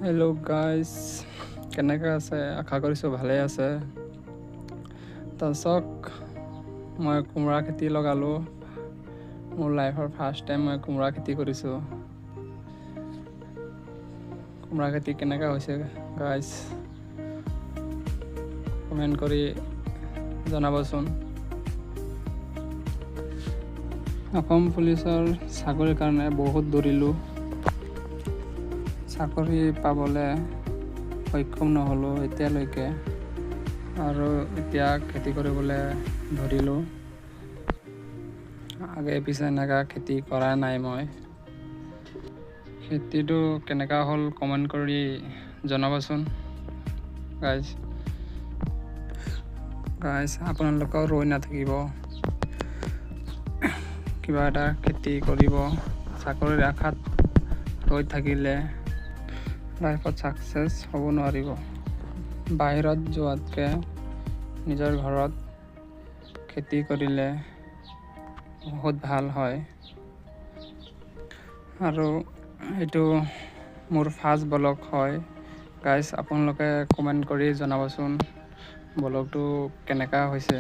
Hello' guys, কেনেকৈ আছে? আশা কৰিছোঁ ভালেই আছে। তাৰপিছত মই কোমোৰা খেতি লগালোঁ। মোৰ লাইফৰ ফাৰ্ষ্ট টাইম মই কোমোৰা খেতি কৰিছোঁ। কোমোৰা খেতি কেনেকৈ হৈছে গাইজ, কমেণ্ট কৰি জনাবচোন। অসম পুলিচৰ চাকৰিৰ কাৰণে বহুত দৌৰিলোঁ। চাকৰি পাবলৈ সক্ষম নহ'লোঁ এতিয়ালৈকে, আৰু এতিয়া খেতি কৰিবলৈ ধৰিলোঁ। আগে পিছে এনেকুৱা খেতি কৰা নাই মই। খেতিটো কেনেকুৱা হ'ল কমেণ্ট কৰি জনাবচোন গাইজ। আপোনালোকেও ৰৈ নাথাকিব, কিবা এটা খেতি কৰিব। চাকৰিৰ আশাত ৰৈ থাকিলে লাইফত ছাকচেছ হ'ব নোৱাৰিব। বাহিৰত যোৱাতকৈ নিজৰ ঘৰত খেতি কৰিলে বহুত ভাল হয়। আৰু এইটো মোৰ ফাৰ্ষ্ট ব্লগ হয় গাইজ। আপোনালোকে কমেণ্ট কৰি জনাবচোন ব্লগটো কেনেকুৱা হৈছে।